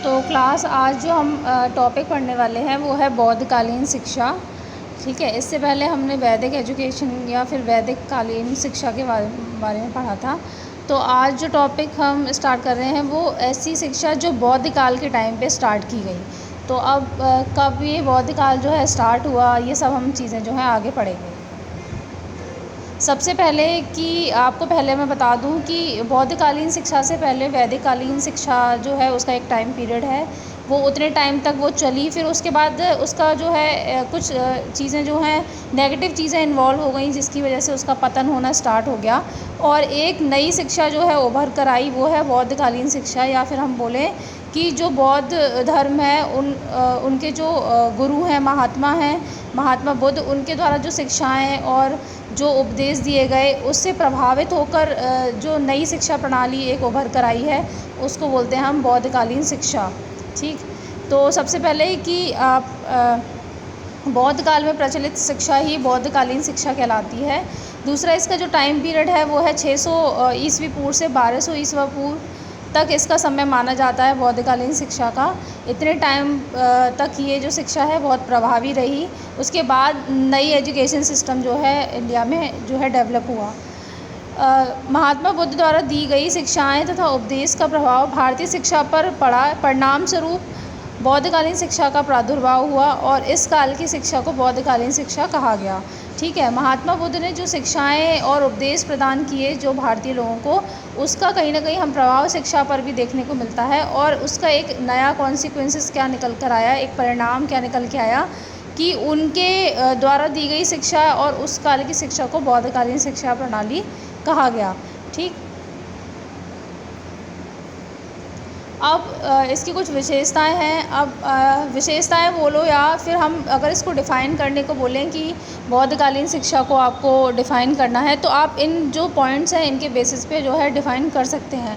तो क्लास आज जो हम टॉपिक पढ़ने वाले हैं वो है बौद्धकालीन शिक्षा। ठीक है, इससे पहले हमने वैदिक एजुकेशन या फिर वैदिक कालीन शिक्षा के बारे में पढ़ा था। तो आज जो टॉपिक हम स्टार्ट कर रहे हैं वो ऐसी शिक्षा जो बौद्ध काल के टाइम पे स्टार्ट की गई। तो अब कब ये बौद्ध काल जो है स्टार्ट हुआ, ये सब हम चीज़ें जो हैं आगे पढ़ेंगे। सबसे पहले कि आपको पहले मैं बता दूं कि बौद्धकालीन शिक्षा से पहले वैदिक कालीन शिक्षा जो है उसका एक टाइम पीरियड है, वो उतने टाइम तक वो चली। फिर उसके बाद उसका जो है कुछ चीज़ें जो हैं नेगेटिव चीज़ें इन्वॉल्व हो गई, जिसकी वजह से उसका पतन होना स्टार्ट हो गया और एक नई शिक्षा जो है उभर कर आई, वो है बौद्धकालीन शिक्षा। या फिर हम बोलें कि जो बौद्ध धर्म है उनके जो गुरु हैं, महात्मा बुद्ध, उनके द्वारा जो शिक्षाएं और जो उपदेश दिए गए उससे प्रभावित होकर जो नई शिक्षा प्रणाली एक उभर कर आई है उसको बोलते हैं हम बौद्धकालीन शिक्षा। ठीक, तो सबसे पहले कि आप बौद्ध काल में प्रचलित शिक्षा ही बौद्धकालीन शिक्षा कहलाती है। दूसरा, इसका जो टाइम पीरियड है वो है 600 ईस्वी पूर्व से 1200 ईस्वी पूर्व तक इसका समय माना जाता है बौद्धकालीन शिक्षा का। इतने टाइम तक ये जो शिक्षा है बहुत प्रभावी रही। उसके बाद नई एजुकेशन सिस्टम जो है इंडिया में जो है डेवलप हुआ। महात्मा बुद्ध द्वारा दी गई शिक्षाएं तथा उपदेश का प्रभाव भारतीय शिक्षा पर पड़ा। परिणाम स्वरूप बौद्धकालीन शिक्षा का प्रादुर्भाव हुआ और इस काल की शिक्षा को बौद्धकालीन शिक्षा कहा गया। ठीक है, महात्मा बुद्ध ने जो शिक्षाएं और उपदेश प्रदान किए जो भारतीय लोगों को, उसका कहीं ना कहीं हम प्रभाव शिक्षा पर भी देखने को मिलता है और उसका एक नया कॉन्सिक्वेंसेस क्या निकल कर आया, एक परिणाम क्या निकल के आया कि उनके द्वारा दी गई शिक्षा और उस काल की शिक्षा को बौद्धकालीन शिक्षा प्रणाली कहा गया। ठीक, अब इसकी कुछ विशेषताएं हैं। अब विशेषताएं बोलो या फिर हम अगर इसको डिफ़ाइन करने को बोलें कि बौद्धकालीन शिक्षा को आपको डिफ़ाइन करना है, तो आप इन जो पॉइंट्स हैं इनके बेसिस पे जो है डिफ़ाइन कर सकते हैं।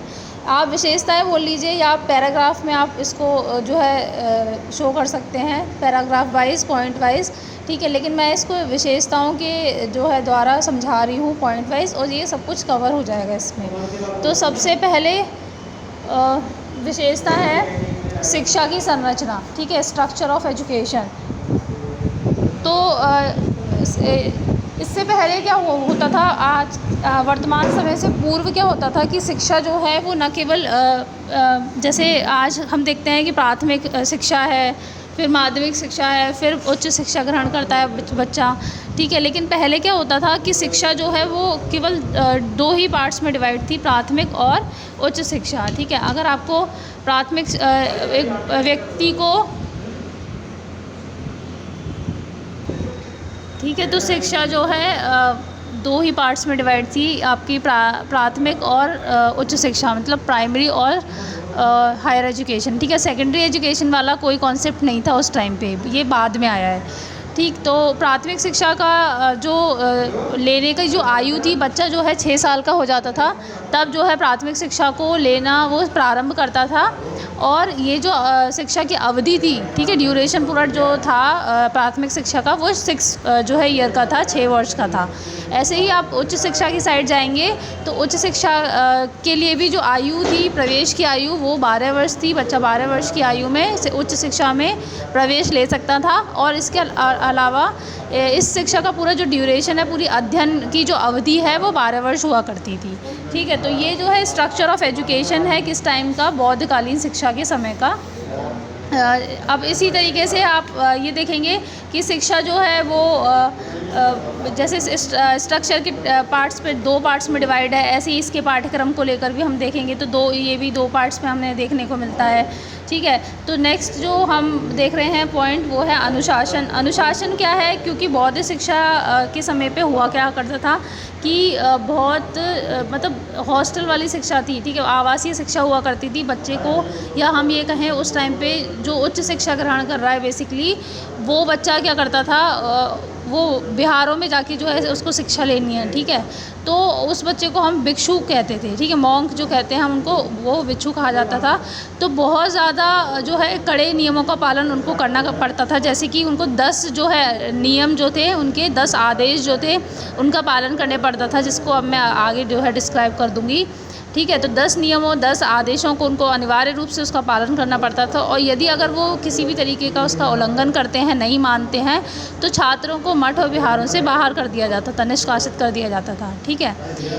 आप विशेषताएं बोल लीजिए या पैराग्राफ में आप इसको जो है शो कर सकते हैं, पैराग्राफ वाइज, पॉइंट वाइज। ठीक है, लेकिन मैं इसको विशेषताओं के जो है द्वारा समझा रही हूँ पॉइंट वाइज, और ये सब कुछ कवर हो जाएगा इसमें। तो सबसे पहले विशेषता है शिक्षा की संरचना। ठीक है, स्ट्रक्चर ऑफ एजुकेशन। तो इससे पहले क्या होता था, आज वर्तमान समय से पूर्व क्या होता था कि शिक्षा जो है वो न केवल जैसे आज हम देखते हैं कि प्राथमिक शिक्षा है, फिर माध्यमिक शिक्षा है, फिर उच्च शिक्षा ग्रहण करता है बच्चा। ठीक है, लेकिन पहले क्या होता था कि शिक्षा जो है वो केवल दो ही पार्ट्स में डिवाइड थी, प्राथमिक और उच्च शिक्षा। ठीक है, अगर आपको प्राथमिक एक व्यक्ति को, ठीक है, तो शिक्षा जो है दो ही पार्ट्स में डिवाइड थी, आपकी प्राथमिक और उच्च शिक्षा, मतलब प्राइमरी और हायर एजुकेशन। ठीक है, सेकेंडरी एजुकेशन वाला कोई कॉन्सेप्ट नहीं था उस टाइम पे, ये बाद में आया है। ठीक, तो प्राथमिक शिक्षा का जो लेने की जो आयु थी, बच्चा जो है 6 साल का हो जाता था तब जो है प्राथमिक शिक्षा को लेना वो प्रारंभ करता था। और ये जो शिक्षा की अवधि थी, ठीक है, ड्यूरेशन पूरा जो था प्राथमिक शिक्षा का, वो 6 जो है ईयर का था, 6 वर्ष का था। ऐसे ही आप उच्च शिक्षा की साइड जाएंगे तो उच्च शिक्षा के लिए भी जो आयु थी, प्रवेश की आयु, वो 12 वर्ष थी। बच्चा 12 वर्ष की आयु में उच्च शिक्षा में प्रवेश ले सकता था। और इसके अलावा इस शिक्षा का पूरा जो ड्यूरेशन है, पूरी अध्ययन की जो अवधि है, वो 12 वर्ष हुआ करती थी। ठीक है, तो ये जो है स्ट्रक्चर ऑफ एजुकेशन है किस टाइम का, बौद्धकालीन शिक्षा के समय का। अब इसी तरीके से आप ये देखेंगे कि शिक्षा जो है वो जैसे स्ट्रक्चर के पार्ट्स पे 2 पार्ट्स में डिवाइड है, ऐसे ही इसके पाठ्यक्रम को लेकर भी हम देखेंगे तो ये भी 2 पार्ट्स में हमें देखने को मिलता है। ठीक है, तो नेक्स्ट जो हम देख रहे हैं पॉइंट वो है अनुशासन। अनुशासन क्या है, क्योंकि बौद्ध शिक्षा के समय पे हुआ क्या करता था कि बहुत मतलब हॉस्टल वाली शिक्षा थी। ठीक है, आवासीय शिक्षा हुआ करती थी बच्चे को, या हम ये कहें उस टाइम पे जो उच्च शिक्षा ग्रहण कर रहा है बेसिकली, वो बच्चा क्या करता था, वो बिहारों में जाके जो है उसको शिक्षा लेनी है। ठीक है, तो उस बच्चे को हम भिक्षु कहते थे। ठीक है, मॉन्क जो कहते हैं हम उनको, वो भिक्षु कहा जाता था। तो बहुत ज़्यादा जो है कड़े नियमों का पालन उनको करना पड़ता था, जैसे कि उनको 10 जो है नियम जो थे, उनके 10 आदेश जो थे उनका पालन करने पड़ता था, जिसको अब मैं आगे जो है डिस्क्राइब कर दूँगी। ठीक है। तो 10 नियमों 10 आदेशों को उनको अनिवार्य रूप से उसका पालन करना पड़ता था, और यदि अगर वो किसी भी तरीके का उसका उल्लंघन करते हैं, नहीं मानते हैं, तो छात्रों को मठ और विहारों से बाहर कर दिया जाता था, निष्कासित कर दिया जाता था। ठीक है।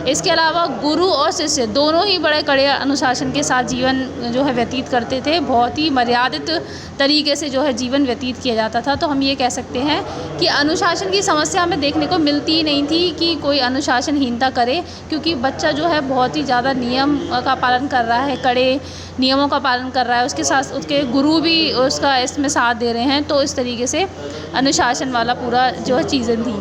इसके अलावा गुरु और शिष्य दोनों ही बड़े कड़े अनुशासन के साथ जीवन जो है व्यतीत करते थे। बहुत ही मर्यादित तरीके से जो है जीवन व्यतीत किया जाता था। तो हम ये कह सकते हैं कि अनुशासन की समस्या हमें देखने को मिलती ही नहीं थी कि कोई अनुशासनहीनता करे, क्योंकि बच्चा जो है बहुत ही ज़्यादा नियम का पालन कर रहा है, कड़े नियमों का पालन कर रहा है, उसके साथ उसके गुरु भी उसका इसमें साथ दे रहे हैं। तो इस तरीके से अनुशासन वाला पूरा जो है चीज़ें थी।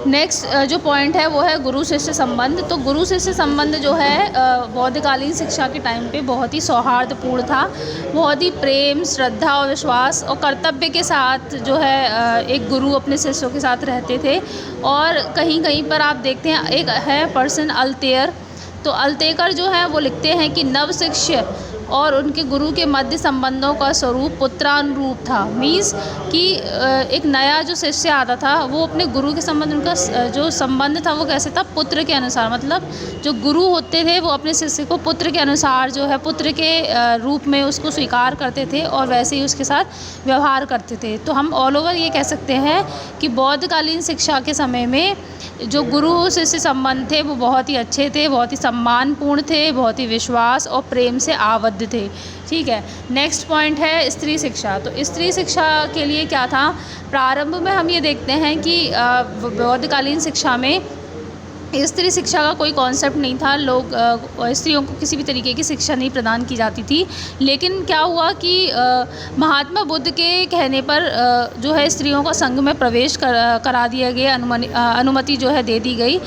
नेक्स्ट जो पॉइंट है वो है गुरु शिष्य संबंध। तो गुरु शिष्य संबंध जो है बौद्धकालीन शिक्षा के टाइम पे बहुत ही सौहार्दपूर्ण था, बहुत ही प्रेम, श्रद्धा और विश्वास और कर्तव्य के साथ जो है एक गुरु अपने शिष्यों के साथ रहते थे। और कहीं कहीं पर आप देखते हैं एक है पर्सन अल्तेयर। तो अल्तेकर जो है वो लिखते हैं कि नव शिष्य और उनके गुरु के मध्य संबंधों का स्वरूप पुत्रानुरूप था। मीन्स कि एक नया जो शिष्य आता था वो अपने गुरु के संबंध, उनका जो संबंध था वो कैसे था, पुत्र के अनुसार। मतलब जो गुरु होते थे वो अपने शिष्य को पुत्र के अनुसार जो है पुत्र के रूप में उसको स्वीकार करते थे और वैसे ही उसके साथ व्यवहार करते थे। तो हम ऑल ओवर ये कह सकते हैं कि बौद्धकालीन शिक्षा के समय में जो गुरु शिष्य संबंध थे वो बहुत ही अच्छे थे, बहुत ही सम्मानपूर्ण थे, बहुत ही विश्वास और प्रेम से आबद्ध थे। ठीक है। नेक्स्ट पॉइंट है स्त्री शिक्षा। तो स्त्री शिक्षा के लिए क्या था, प्रारंभ में हम ये देखते हैं कि बौद्धकालीन शिक्षा में स्त्री शिक्षा का कोई कॉन्सेप्ट नहीं था। लोग स्त्रियों को किसी भी तरीके की शिक्षा नहीं प्रदान की जाती थी। लेकिन क्या हुआ कि महात्मा बुद्ध के कहने पर जो है स्त्रियों को संघ में प्रवेश करा दिया गया, अनुमति जो है दे दी गई,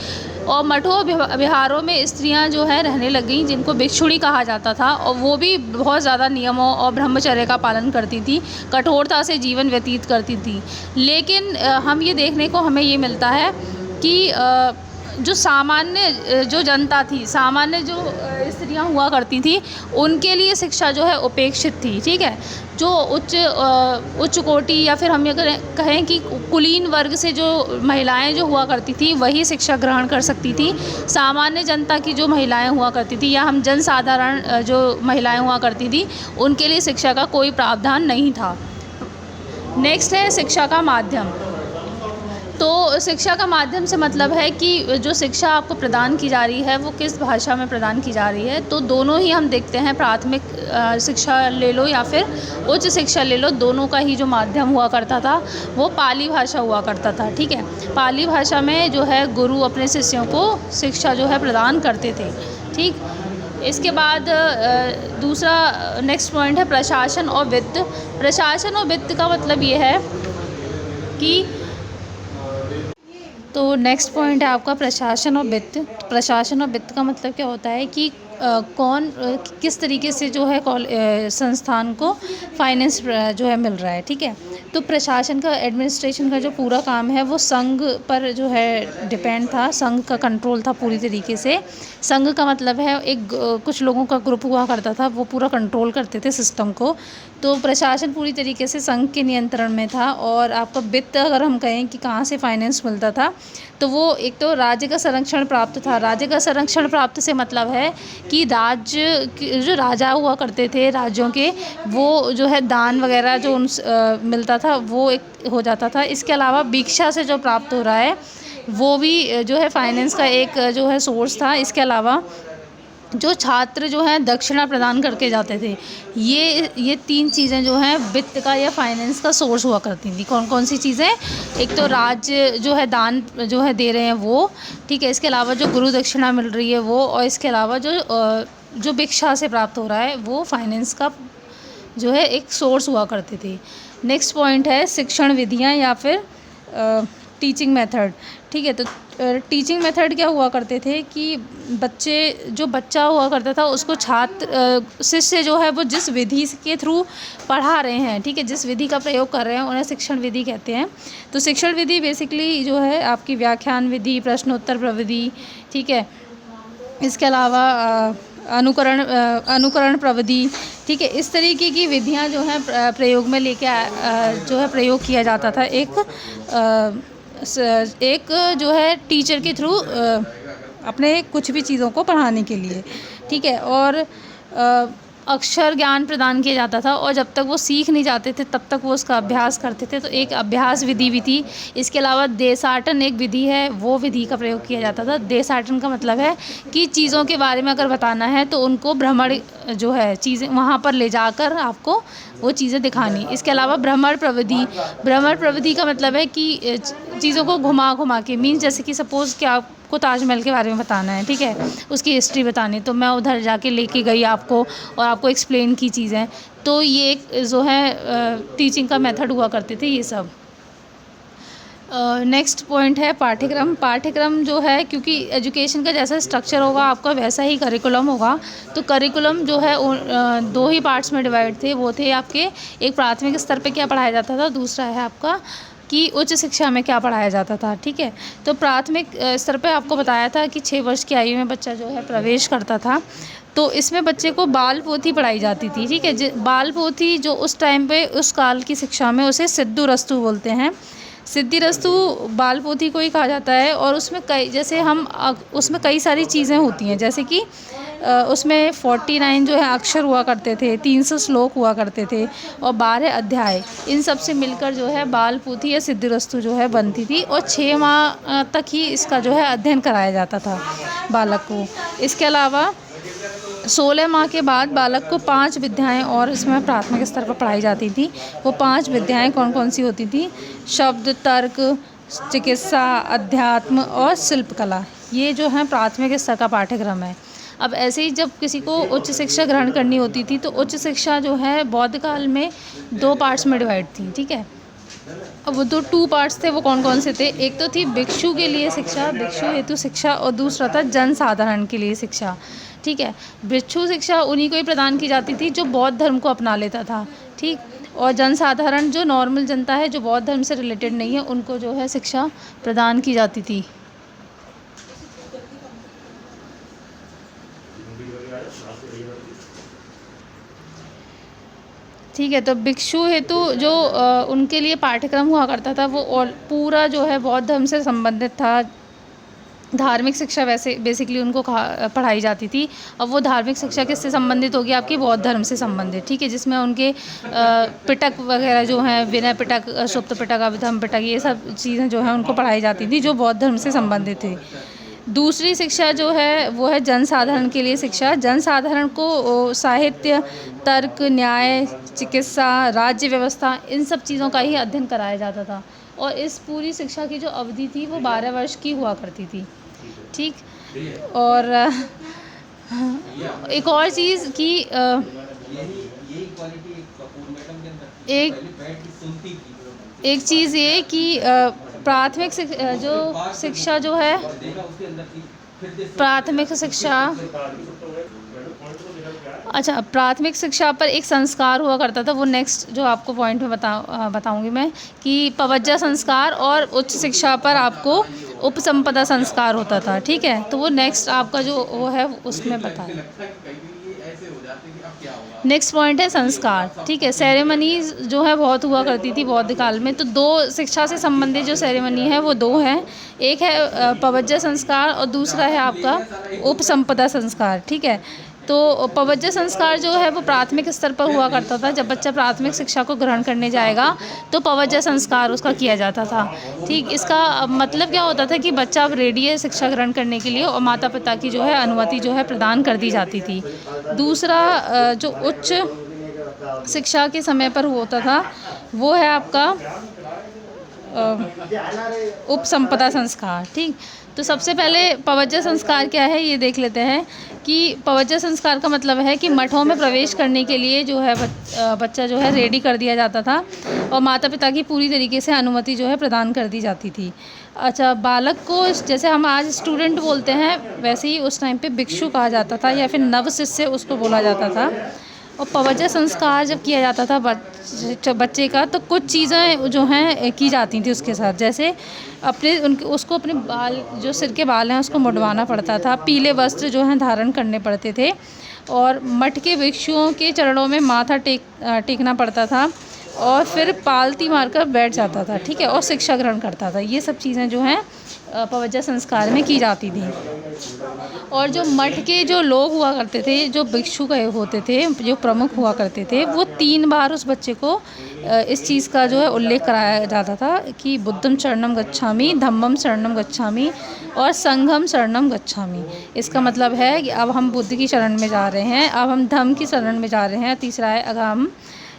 और मठों विहारों में स्त्रियां जो है रहने लग गईं, जिनको भिक्षुणी कहा जाता था, और वो भी बहुत ज़्यादा नियमों और ब्रह्मचर्य का पालन करती थी, कठोरता से जीवन व्यतीत करती थी। लेकिन हम ये देखने को हमें ये मिलता है कि जो सामान्य जो जनता थी, सामान्य जो स्त्रियां हुआ करती थी, उनके लिए शिक्षा जो है उपेक्षित थी। ठीक है। जो उच्च कोटि या फिर हम ये कहें कि कुलीन वर्ग से जो महिलाएं जो हुआ करती थी वही शिक्षा ग्रहण कर सकती थी। सामान्य जनता की जो महिलाएं हुआ करती थी या हम जनसाधारण जो महिलाएं हुआ करती थी उनके लिए शिक्षा का कोई प्रावधान नहीं था। नेक्स्ट है शिक्षा का माध्यम। तो शिक्षा का माध्यम से मतलब है कि जो शिक्षा आपको प्रदान की जा रही है वो किस भाषा में प्रदान की जा रही है। तो दोनों ही हम देखते हैं, प्राथमिक शिक्षा ले लो या फिर उच्च शिक्षा ले लो, दोनों का ही जो माध्यम हुआ करता था वो पाली भाषा हुआ करता था। ठीक है। पाली भाषा में जो है गुरु अपने शिष्यों को शिक्षा जो है प्रदान करते थे। ठीक। इसके बाद दूसरा नेक्स्ट पॉइंट है प्रशासन और वित्त। प्रशासन और वित्त का मतलब ये है कि तो नेक्स्ट पॉइंट है आपका प्रशासन और वित्त। प्रशासन और वित्त का मतलब क्या होता है कि कौन किस तरीके से जो है संस्थान को फाइनेंस जो है मिल रहा है। ठीक है। तो प्रशासन का, एडमिनिस्ट्रेशन का जो पूरा काम है वो संघ पर जो है डिपेंड था, संघ का कंट्रोल था पूरी तरीके से। संघ का मतलब है एक कुछ लोगों का ग्रुप हुआ करता था, वो पूरा कंट्रोल करते थे सिस्टम को। तो प्रशासन पूरी तरीके से संघ के नियंत्रण में था। और आपका वित्त अगर हम कहें कि कहाँ से फाइनेंस मिलता था, तो वो एक तो राज्य का संरक्षण प्राप्त था। राज्य का संरक्षण प्राप्त से मतलब है कि राज्य जो राजा हुआ करते थे राज्यों के, वो जो है दान वगैरह जो मिलता था वो एक हो जाता था। इसके अलावा भिक्षा से जो प्राप्त हो रहा है वो भी जो है फाइनेंस का एक जो है सोर्स था। इसके अलावा जो छात्र जो हैं दक्षिणा प्रदान करके जाते थे, ये तीन चीज़ें जो हैं वित्त का या फाइनेंस का सोर्स हुआ करती थी। कौन कौन सी चीज़ें? एक तो राज्य जो है दान जो है दे रहे हैं वो, ठीक है। इसके अलावा जो गुरु दक्षिणा मिल रही है वो, और इसके अलावा जो भिक्षा से प्राप्त हो रहा है वो फाइनेंस का जो है एक सोर्स हुआ करते थे। नेक्स्ट पॉइंट है शिक्षण विधियाँ या फिर टीचिंग मेथड। ठीक है। तो टीचिंग मेथड क्या हुआ करते थे कि बच्चा हुआ करता था उसको शिष्य जो है वो जिस विधि के थ्रू पढ़ा रहे हैं, ठीक है, जिस विधि का प्रयोग कर रहे हैं उन्हें शिक्षण विधि कहते हैं। तो शिक्षण विधि बेसिकली जो है आपकी व्याख्यान विधि, प्रश्नोत्तर प्रविधि, ठीक है। इसके अलावा अनुकरण प्रविधि, ठीक है। इस तरीके की विधियां जो हैं प्रयोग में लेके जो है प्रयोग किया जाता था एक जो है टीचर के थ्रू अपने कुछ भी चीज़ों को पढ़ाने के लिए, ठीक है। और अक्षर ज्ञान प्रदान किया जाता था, और जब तक वो सीख नहीं जाते थे तब तक वो उसका अभ्यास करते थे। तो एक अभ्यास विधि भी थी। इसके अलावा देशाटन एक विधि है, वो विधि का प्रयोग किया जाता था। देशाटन का मतलब है कि चीज़ों के बारे में अगर बताना है तो उनको भ्रमण जो है चीज़ें वहाँ पर ले जाकर आपको वो चीज़ें दिखानी। इसके अलावा भ्रमण प्रविधि का मतलब है कि चीज़ों को घुमा घुमा के, मीन्स जैसे कि सपोज़ कि आपको ताजमहल के बारे में बताना है, ठीक है, उसकी हिस्ट्री बतानी, तो मैं उधर जाके लेके गई आपको और आपको एक्सप्लेन की चीज़ें। तो ये एक जो है टीचिंग का मेथड हुआ करते थे ये सब। नेक्स्ट पॉइंट है पाठ्यक्रम। पाठ्यक्रम जो है, क्योंकि एजुकेशन का जैसा स्ट्रक्चर होगा आपका वैसा ही करिकुलम होगा। तो करिकुलम जो है दो ही पार्ट्स में डिवाइड थे। वो थे आपके, एक प्राथमिक स्तर पे क्या पढ़ाया जाता था, दूसरा है आपका कि उच्च शिक्षा में क्या पढ़ाया जाता था, ठीक है। तो प्राथमिक स्तर पे आपको बताया था कि 6 वर्ष की आयु में बच्चा जो है प्रवेश करता था। तो इसमें बच्चे को बाल पोथी पढ़ाई जाती थी, ठीक है। बाल पोथी जो उस टाइम पे उस काल की शिक्षा में उसे सिद्धू रस्तु बोलते हैं। सिद्धि रस्तु बाल पोथी को ही कहा जाता है। और उसमें कई, जैसे उसमें कई सारी चीज़ें होती हैं, जैसे कि उसमें 49 जो है अक्षर हुआ करते थे, 300 श्लोक हुआ करते थे और 12 अध्याय, इन सब से मिलकर जो है बाल पोथी या सिद्धि रस्तु जो है बनती थी। और 6 माह तक ही इसका जो है अध्ययन कराया जाता था बालक को। इसके अलावा 16 माह के बाद बालक को 5 विद्याएं और इसमें प्राथमिक स्तर पर पढ़ाई जाती थी। वो 5 विद्याएं कौन कौन सी होती थी? शब्द, तर्क, चिकित्सा, अध्यात्म और शिल्पकला। ये जो है प्राथमिक स्तर का पाठ्यक्रम है। अब ऐसे ही जब किसी को उच्च शिक्षा ग्रहण करनी होती थी तो उच्च शिक्षा जो है बौद्ध काल में 2 पार्ट्स में डिवाइड थी, ठीक है। अब वो 2 पार्ट्स थे, वो कौन कौन से थे? एक तो थी भिक्षु के लिए शिक्षा, भिक्षु हेतु शिक्षा, और दूसरा था जन साधारण के लिए शिक्षा, ठीक है। भिक्षु शिक्षा उन्हीं को ही प्रदान की जाती थी जो बौद्ध धर्म को अपना लेता था, ठीक। और जन साधारण जो नॉर्मल जनता है, जो बौद्ध धर्म से रिलेटेड नहीं है, उनको जो है शिक्षा प्रदान की जाती थी। ठीक है। तो भिक्षु हेतु जो उनके लिए पाठ्यक्रम हुआ करता था वो और पूरा जो है बौद्ध धर्म से संबंधित था। धार्मिक शिक्षा वैसे बेसिकली उनको पढ़ाई जाती थी। अब वो धार्मिक शिक्षा किससे संबंधित होगी? आपकी बौद्ध धर्म से संबंधित, ठीक है, जिसमें उनके पिटक वगैरह जो हैं, विनय पिटक, सुप्त पिटक, अभिधम पिटक, ये सब चीज़ें जो हैं उनको पढ़ाई जाती थी जो बौद्ध धर्म से संबंधित थे। दूसरी शिक्षा जो है वो है जनसाधारण के लिए शिक्षा। जनसाधारण को साहित्य, तर्क, न्याय, चिकित्सा, राज्य व्यवस्था, इन सब चीज़ों का ही अध्ययन कराया जाता था। और इस पूरी शिक्षा की जो अवधि थी वो 12 वर्ष की हुआ करती थी, ठीक। और एक और चीज़ कि एक चीज़ ये कि प्राथमिक शिक्षा जो है, प्राथमिक शिक्षा, अच्छा, प्राथमिक शिक्षा पर एक संस्कार हुआ करता था। वो नेक्स्ट जो आपको पॉइंट में बताऊंगी मैं कि पवज्जा संस्कार, और उच्च शिक्षा पर आपको उपसंपदा संस्कार होता था, ठीक है। तो वो नेक्स्ट आपका जो वो है उसमें बताएं। नेक्स्ट पॉइंट है संस्कार, ठीक है। सेरेमनीज जो है बहुत हुआ करती थी बौद्ध काल में। तो 2 शिक्षा से संबंधित जो सेरेमनी है वो 2 हैं। एक है पवज्जा संस्कार और दूसरा है आपका उपसंपदा संस्कार, ठीक है। तो पवज्जा संस्कार जो है वो प्राथमिक स्तर पर हुआ करता था। जब बच्चा प्राथमिक शिक्षा को ग्रहण करने जाएगा तो पवज्जा संस्कार उसका किया जाता था, ठीक। इसका मतलब क्या होता था कि बच्चा अब रेडी है शिक्षा ग्रहण करने के लिए, और माता पिता की जो है अनुमति जो है प्रदान कर दी जाती थी। दूसरा जो उच्च शिक्षा के समय पर होता था वो है आपका उपसंपदा संस्कार, ठीक। तो सबसे पहले पवज्जा संस्कार क्या है ये देख लेते हैं कि पवज्जा संस्कार का मतलब है कि मठों में प्रवेश करने के लिए जो है बच्चा जो है रेडी कर दिया जाता था और माता पिता की पूरी तरीके से अनुमति जो है प्रदान कर दी जाती थी। अच्छा, बालक को जैसे हम आज स्टूडेंट बोलते हैं वैसे ही उस टाइम पे भिक्षु कहा जाता था या फिर नवशिष्य उसको बोला जाता था। और पवज्जा संस्कार जब किया जाता था बच्चे का, तो कुछ चीज़ें जो हैं की जाती थी उसके साथ, जैसे उसको अपने बाल, जो सिर के बाल हैं उसको मुड़वाना पड़ता था, पीले वस्त्र जो हैं धारण करने पड़ते थे, और मठ के भिक्षुओं के चरणों में माथा टेकना पड़ता था, और फिर पालती मारकर बैठ जाता था, ठीक है, और शिक्षा ग्रहण करता था। ये सब चीज़ें जो हैं पवज्जा संस्कार में की जाती थी। और जो मठ के जो लोग हुआ करते थे, जो भिक्षु गए होते थे, जो प्रमुख हुआ करते थे, वो 3 बार उस बच्चे को इस चीज़ का जो है उल्लेख कराया जाता था कि बुद्धं शरणं गच्छामि, धम्मं शरणं गच्छामि और संघं शरणं गच्छामि। इसका मतलब है कि अब हम बुद्ध की शरण में जा रहे हैं, अब हम धम्म की शरण में जा रहे हैं, तीसरा है अब हम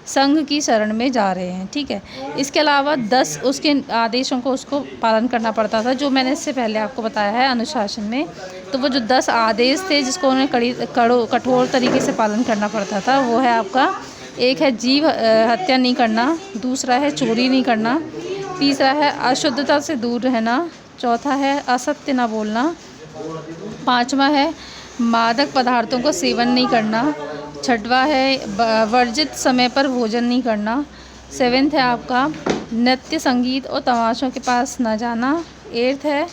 संघ की शरण में जा रहे हैं। ठीक है, इसके अलावा 10 उसके आदेशों को उसको पालन करना पड़ता था, जो मैंने इससे पहले आपको बताया है अनुशासन में। तो वो जो 10 आदेश थे जिसको उन्हें कठोर तरीके से पालन करना पड़ता था, वो है आपका, एक है जीव हत्या नहीं करना, दूसरा है चोरी नहीं करना, तीसरा है अशुद्धता से दूर रहना, चौथा है असत्य ना बोलना, पाँचवा है मादक पदार्थों को सेवन नहीं करना, छठवा है वर्जित समय पर भोजन नहीं करना, 7th है आपका नृत्य संगीत और तमाशों के पास न जाना, 8th है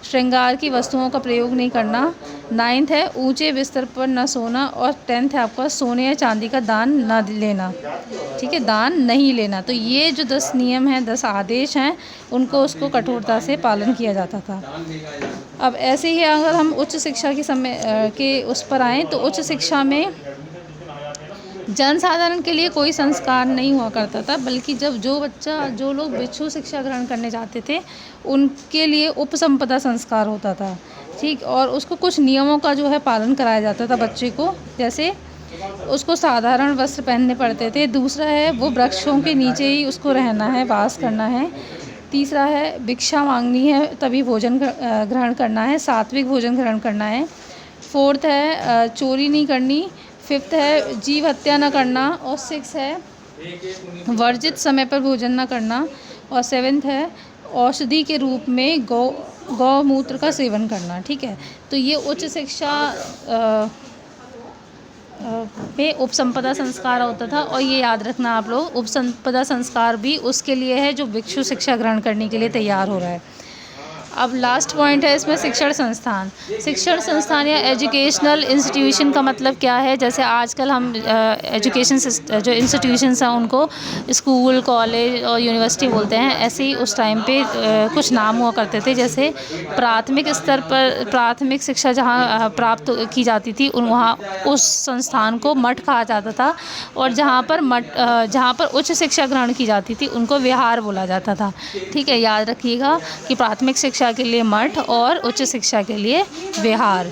श्रृंगार की वस्तुओं का प्रयोग नहीं करना, 9th है ऊंचे बिस्तर पर न सोना और 10th है आपका सोने या चांदी का दान न लेना। ठीक है, दान नहीं लेना। तो ये जो 10 नियम हैं, 10 आदेश हैं, उनको उसको कठोरता से पालन किया जाता था। अब ऐसे ही अगर हम उच्च शिक्षा के समय के उस पर आएँ तो उच्च शिक्षा में जनसाधारण के लिए कोई संस्कार नहीं हुआ करता था, बल्कि जो लोग भिक्षु शिक्षा ग्रहण करने जाते थे उनके लिए उपसंपदा संस्कार होता था। ठीक, और उसको कुछ नियमों का जो है पालन कराया जाता था बच्चे को, जैसे उसको साधारण वस्त्र पहनने पड़ते थे, दूसरा है वो वृक्षों के नीचे ही उसको रहना है, वास करना है, तीसरा है भिक्षा मांगनी है तभी भोजन ग्रहण करना है, सात्विक भोजन ग्रहण करना है, 4th है चोरी नहीं करनी, 5th है जीव हत्या न करना और 6 है वर्जित समय पर भोजन न करना और 7th है औषधि के रूप में गौमूत्र का सेवन करना। ठीक है, तो ये उच्च शिक्षा पे उपसंपदा संस्कार होता था। और ये याद रखना आप लोग, उपसंपदा संस्कार भी उसके लिए है जो भिक्षु शिक्षा ग्रहण करने के लिए तैयार हो रहा है। अब लास्ट पॉइंट है इसमें शिक्षण संस्थान। शिक्षण संस्थान या एजुकेशनल इंस्टीट्यूशन का मतलब क्या है? जैसे आजकल हम एजुकेशन जो इंस्टीट्यूशंस हैं उनको स्कूल, कॉलेज और यूनिवर्सिटी बोलते हैं। ऐसे ही उस टाइम पे कुछ नाम हुआ करते थे, जैसे प्राथमिक स्तर पर प्राथमिक शिक्षा जहाँ प्राप्त की जाती थी वहाँ उस संस्थान को मठ कहा जाता था, और जहाँ पर उच्च शिक्षा ग्रहण की जाती थी उनको विहार बोला जाता था। ठीक है, याद रखिएगा कि प्राथमिक शिक्षा के लिए मठ और उच्च शिक्षा के लिए विहार।